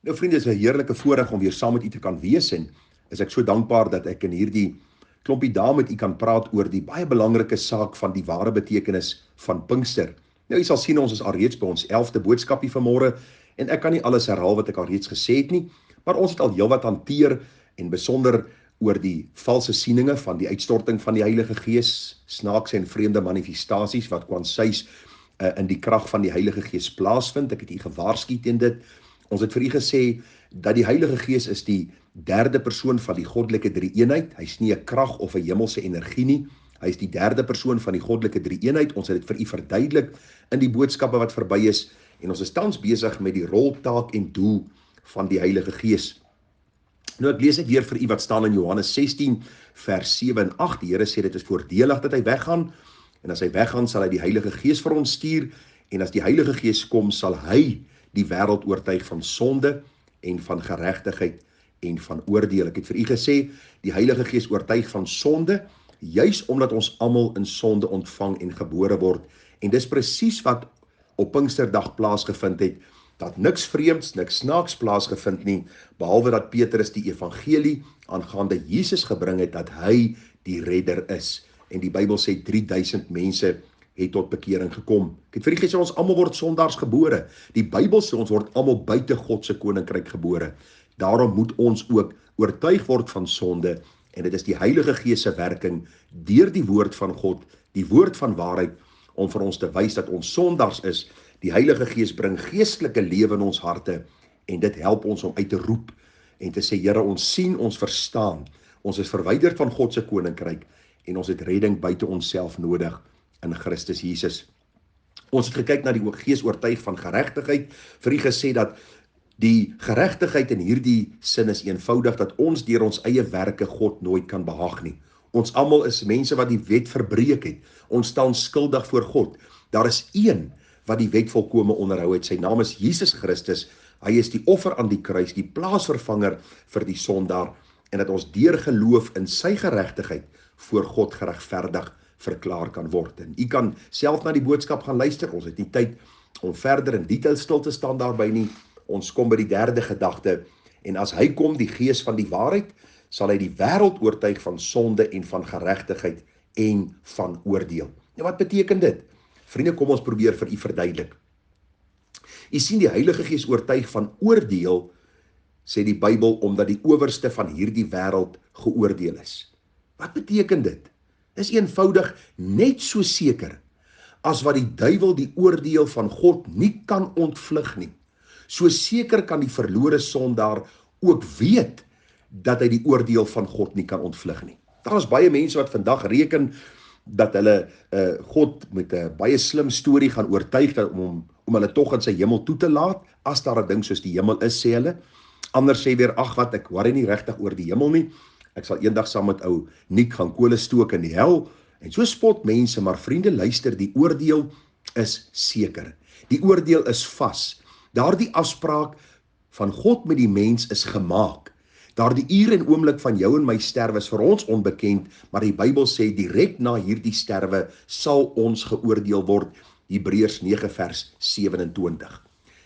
Nou vriende, is 'n heerlike voorreg om weer saam met u te kan wees en is ek so dankbaar dat ek in hierdie klompie dae met u kan praat oor die baie belangrike saak van die ware betekenis van Pinkster. Nou, u sal sien ons is alreeds by ons 11de boodskapie vanmôre en ek kan nie alles herhaal wat ek alreeds gesê het nie, maar ons het al heelwat hanteer en besonder oor die valse sieninge van die uitstorting van die Heilige Gees, snaakse en vreemde manifestasies wat kwansies in die krag van die Heilige Gees plaasvind. Ek het u gewaarsku teen dit. Ons het vir u gesê dat die Heilige Gees is die derde persoon van die goddelike drie-eenheid. Hy's nie 'n krag of 'n hemelse energie nie. Hy is die derde persoon van die goddelike drie-eenheid. Ons het dit vir u verduidelik in die boodskappe wat verby is en ons is tans besig met die rol, taak en doel van die Heilige Gees. Nou ek lees dit weer vir u wat staan in Johannes 16 vers 7 en 8. Die Here sê dit is voordelig dat hy weggaan en as hy weggaan sal hy die Heilige Gees vir ons stuur en as die Heilige Gees kom sal hy die wêreld oortuig van sonde en van geregtigheid en van oordeel. Ek het vir u gesê, die Heilige Gees oortuig van sonde, juis omdat ons almal in sonde ontvang en gebore word. En dis presies wat op Pinksterdag plaasgevind het, dat niks vreemds, niks snaaks plaasgevind nie, behalwe dat Petrus die evangelie aangaande Jesus gebring het, dat hy die redder is. En die Bybel sê 3000 mense het tot bekering gekom. Ek het vir u gesê, ons almal word sondaars gebore. Die Bybel sê ons word almal buite God se koninkryk gebore. Daarom moet ons ook oortuig word van sonde en dit is die Heilige Gees se werking deur die woord van God, die woord van waarheid om vir ons te wys dat ons sondaars is. Die Heilige Gees bring geestelike lewe in ons harte en dit help ons om uit te roep en te sê, Here, ons sien, ons verstaan. Ons is verwyderd van God se koninkryk en ons het redding buite onsself nodig in Christus Jesus. Ons het gekyk na die Gees oortuig van geregtigheid, vir u gesê dat die geregtigheid in hierdie sin is eenvoudig dat ons deur ons eie werke God nooit kan behaag nie. Ons almal is mense wat die wet verbreek het. Ons staan skuldig voor God. Daar is een wat die wet volkome onderhou het. Sy naam is Jesus Christus. Hy is die offer aan die kruis, die plaasvervanger vir die sondaar en dat ons deur geloof in sy geregtigheid voor God geregverdig verklaar kan word. En u kan self na die boodskap gaan luister. Ons het nie tyd om verder in detail stil te staan daarby nie. Ons kom by die derde gedagte en as hy kom, die Gees van die waarheid, sal hy die wêreld oortuig van sonde en van geregtigheid en van oordeel. Nou wat beteken dit? Vriende, kom ons probeer vir u verduidelik. U sien die Heilige Gees oortuig van oordeel, sê die Bybel, omdat die owerste van hierdie wêreld geoordeel is. Wat beteken dit? Dis eenvoudig net so seker as wat die duiwel die oordeel van God nie kan ontvlug nie. So seker kan die verlore sondaar ook weet dat hy die oordeel van God nie kan ontvlug nie. Daar is baie mense wat vandag reken dat hulle God met 'n baie slim storie gaan oortuig om hulle tog in sy hemel toe te laat, as daar 'n ding soos die hemel is, sê hulle. Anders sê weer, ag wat, ek worry nie regtig oor die hemel nie. Ek sal eendag saam met ou Nick gaan kole stook in die hel. En so spot mense, maar vriende, luister, die oordeel is seker. Die oordeel is vas. Daardie afspraak van God met die mens is gemaak. Daardie uur en oomblik van jou en my sterwe is vir ons onbekend, maar die Bybel sê direk na hierdie sterwe sal ons geoordeel word. Hebreërs 9 vers 27.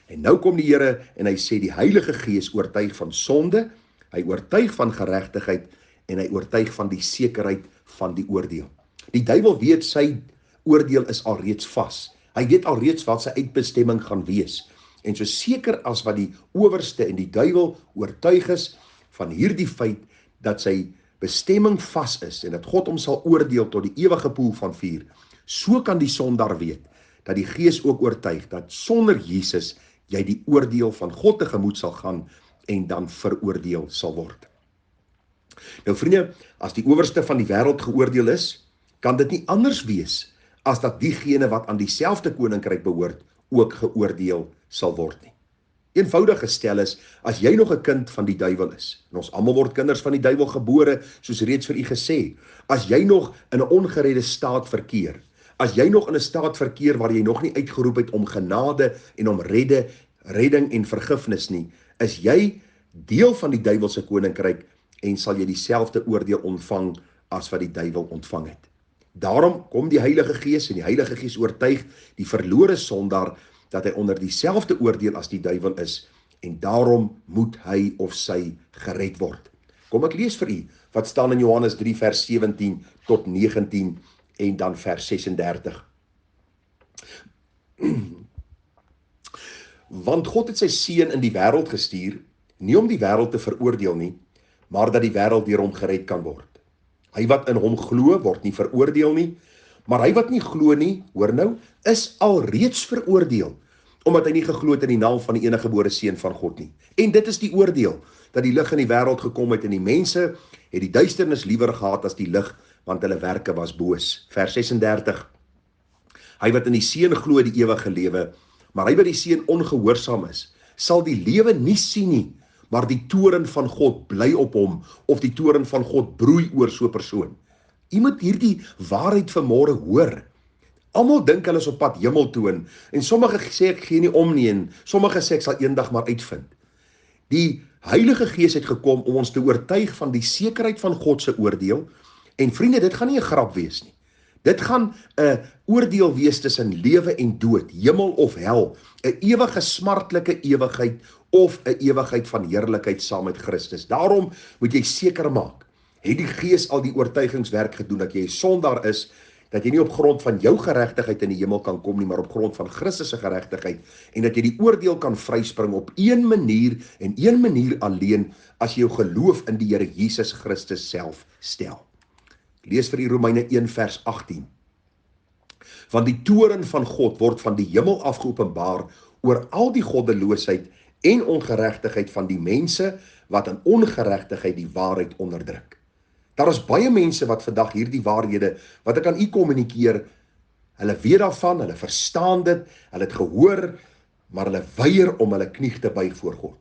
En nou kom die Here en hy sê die Heilige Gees oortuig van sonde, hy oortuig van geregtigheid en hy oortuig van die sekerheid van die oordeel. Die duiwel weet sy oordeel is alreeds vas. Hy weet alreeds wat sy uitbestemming gaan wees. En so seker as wat die owerste en die duiwel oortuig is van hierdie feit dat sy bestemming vas is en dat God hom sal oordeel tot die ewige poel van vuur, so kan die sondaar weet dat die Gees ook oortuig dat sonder Jesus jy die oordeel van God tegemoet sal gaan en dan veroordeel sal word. Nou vriende, as die owerste van die wêreld geoordeel is, kan dit nie anders wees as dat diegene wat aan dieselfde koninkryk behoort ook geoordeel sal word nie. Eenvoudig gestel is, as jy nog 'n kind van die duiwel is, en ons almal word kinders van die duiwel gebore, soos reeds vir u gesê, as jy nog in 'n ongeredde staat verkeer, as jy nog in 'n staat verkeer waar jy nog nie uitgeroep het om genade en om redding en vergifnis nie, is jy deel van die duiwel se koninkryk en sal jy dieselfde oordeel ontvang as wat die duiwel ontvang het. Daarom kom die Heilige Gees en die Heilige Gees oortuig die verlore sondaar dat hy onder dieselfde oordeel as die duiwel is en daarom moet hy of sy gered word. Kom ek lees vir u wat staan in Johannes 3 vers 17 tot 19 en dan vers 36. Want God het sy seun in die wêreld gestuur, nie om die wêreld te veroordeel nie, maar dat die wêreld deur hom gered kan word. Hy wat in hom glo, word nie veroordeel nie, maar hy wat nie glo nie, hoor nou, is alreeds veroordeel, omdat hy nie geglo het in die naam van die eniggebore seun van God nie. En dit is die oordeel, dat die lig in die wêreld gekom het en die mense het die duisternis liewer gehad as die lig, want hulle werke was boos. Vers 36. Hy wat in die seun glo het die ewige lewe, maar hy wat die seun ongehoorsaam is, sal die lewe nie sien nie, maar die toorn van God bly op hom, of die toorn van God broei oor so 'n persoon. U moet hierdie waarheid vanmôre hoor. Almal dink hulle is op pad hemel toe en sommige sê ek gee nie om nie en sommige sê ek sal eendag maar uitvind. Die Heilige Gees het gekom om ons te oortuig van die sekerheid van God se oordeel. En vriende, dit gaan nie 'n grap wees nie. Dit gaan 'n oordeel wees tussen lewe en dood, hemel of hel, 'n ewige smartlike ewigheid of 'n ewigheid van heerlikheid saam met Christus. Daarom moet jy seker maak, het die Gees al die oortuigingswerk gedoen dat jy 'n sondaar is, dat jy nie op grond van jou geregtigheid in die hemel kan kom nie, maar op grond van Christus se geregtigheid, en dat jy die oordeel kan vryspring op een manier en een manier alleen, as jy jou geloof in die Here Jesus Christus self stel. Lees vir die Romeine 1 vers 18. Want die toorn van God word van die hemel af geopenbaar oor al die goddeloosheid en ongeregtigheid van die mense wat in ongeregtigheid die waarheid onderdruk. Daar is baie mense wat vandag hierdie waarhede wat ek aan u kommunikeer, hulle weet daarvan, hulle verstaan dit, hulle het gehoor, maar hulle weier om hulle knie te buig voor God.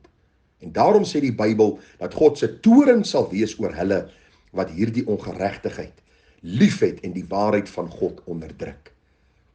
En daarom sê die Bybel dat God se toorn sal wees oor hulle wat hierdie ongeregtigheid liefhet en die waarheid van God onderdruk.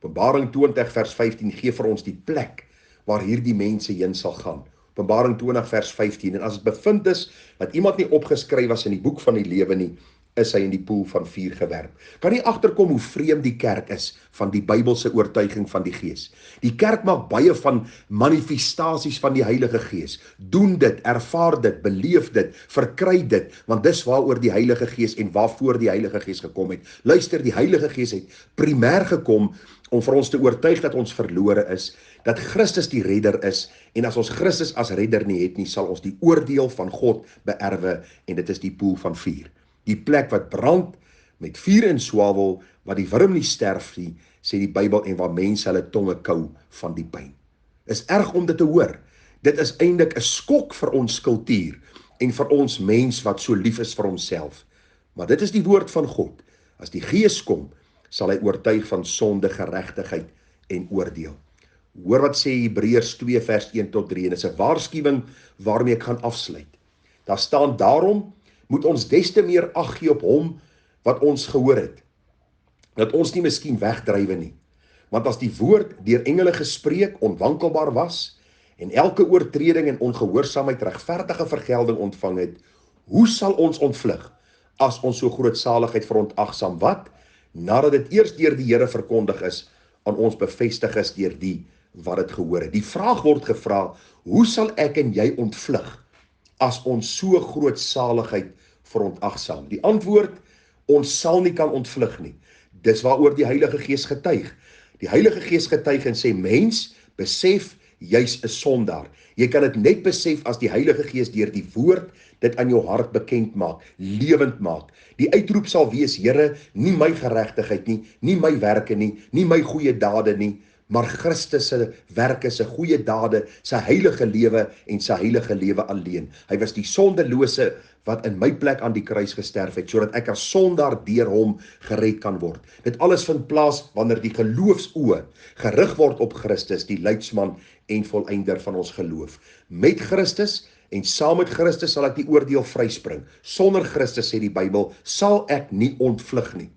Openbaring 20 vers 15 gee vir ons die plek waar hierdie mense heen sal gaan. Openbaring 20 vers 15, en as dit bevind is dat iemand nie opgeskryf was in die boek van die lewe nie, is hy in die poel van vuur gewerp. Kan nie agterkom hoe vreemd die kerk is van die Bybelse oortuiging van die Gees. Die kerk maak baie van manifestasies van die Heilige Gees. Doen dit, ervaar dit, beleef dit, verkry dit, want dis waaroor die Heilige Gees en waarvoor die Heilige Gees gekom het. Luister, die Heilige Gees het primêr gekom om vir ons te oortuig dat ons verlore is, dat Christus die redder is, en as ons Christus as redder nie het nie, sal ons die oordeel van God beerwe, en dit is die poel van vuur. Die plek wat brand met vuur en swavel, wat die wurm nie sterf nie, sê die Bybel, en waar mense hulle tonge kou van die pyn. Is erg om dit te hoor. Dit is eintlik 'n skok vir ons kultuur en vir ons mens wat so lief is vir homself. Maar dit is die woord van God. As die Gees kom, sal hy oortuig van sonde, geregtigheid en oordeel. Hoor wat sê Hebreërs 2 vers 1 tot 3, en dit is 'n waarskuwing waarmee ek gaan afsluit. Daar staan: daarom moet ons des te meer ag gee op hom wat ons gehoor het, dat ons nie miskien wegdrywe nie. Want as die woord deur engele gespreek onwankelbaar was, en elke oortreding en ongehoorsaamheid regverdige vergelding ontvang het, hoe sal ons ontvlug, as ons so groot saligheid verontagsaam, wat, nadat dit eers deur die Here verkondig is, aan ons bevestig is deur die wat het gehoor het. Die vraag word gevra, hoe sal ek en jy ontvlug, as ons so groot saligheid verontagsaam? Die antwoord, ons sal nie kan ontvlug nie. Dis waaroor die Heilige Gees getuig. Die Heilige Gees getuig en sê, mens, besef, jy's 'n sondaar. Jy kan dit net besef as die Heilige Gees deur die woord dit aan jou hart bekend maak, lewend maak. Die uitroep sal wees, Here, nie my geregtigheid nie, nie my werke nie, nie my goeie dade nie, maar Christus se werke, se goeie dade, sy heilige lewe en sy heilige lewe alleen. Hy was die sondelose wat in my plek aan die kruis gesterf het, sodat ek as sondaar deur hom gered kan word. Dit alles vind plaas wanneer die geloofsoë gerig word op Christus, die leidsman en volëinder van ons geloof. Met Christus en saam met Christus sal ek die oordeel vryspring. Sonder Christus, sê die Bybel, sal ek nie ontvlug nie,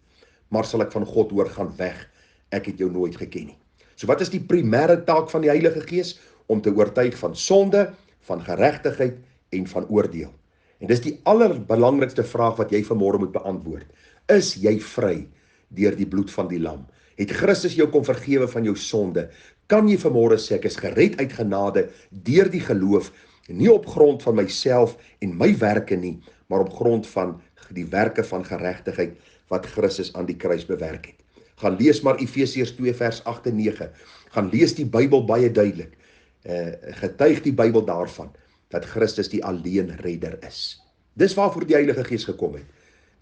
maar sal ek van God hoor, gaan weg, ek het jou nooit geken nie. So wat is die primêre taak van die Heilige Gees? Om te oortuig van sonde, van geregtigheid en van oordeel. En dis die allerbelangrikste vraag wat jy vanmôre moet beantwoord. Is jy vry deur die bloed van die lam? Het Christus jou kom vergewe van jou sonde? Kan jy vanmôre sê, ek is gered uit genade deur die geloof, Nie op grond van myself en my werke nie, maar op grond van die werke van geregtigheid wat Christus aan die kruis bewerk het. Gaan lees maar Efesiërs 2 vers 8 en 9. Gaan lees die Bybel baie duidelik. Getuig die Bybel daarvan dat Christus die alleen redder is. Dis waarvoor die Heilige Gees gekom het.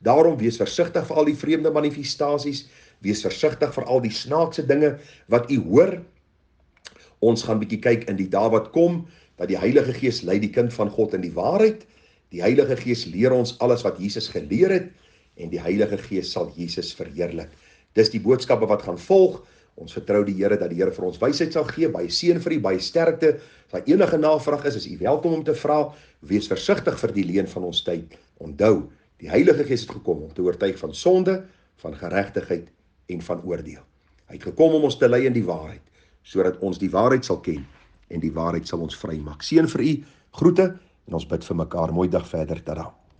Daarom wees versigtig vir al die vreemde manifestasies, wees versigtig vir al die snaakse dinge wat u hoor. Ons gaan bietjie kyk in die dae wat kom, dat die Heilige Gees lei die kind van God in die waarheid. Die Heilige Gees leer ons alles wat Jesus geleer het, en die Heilige Gees sal Jesus verheerlik. Dis die boodskappe wat gaan volg. Ons vertrou die Here dat die Here vir ons wysheid sal gee, baie seën vir u, baie sterkte. As daar enige navraag is u welkom om te vra. Wees versigtig vir die leen van ons tyd. Onthou, die Heilige Gees het gekom om te oortuig van sonde, van geregtigheid en van oordeel. Hy het gekom om ons te lei in die waarheid, sodat ons die waarheid sal ken en die waarheid sal ons vrymaak. Seën vir u, groete en ons bid vir mekaar. Mooi dag verder, tada.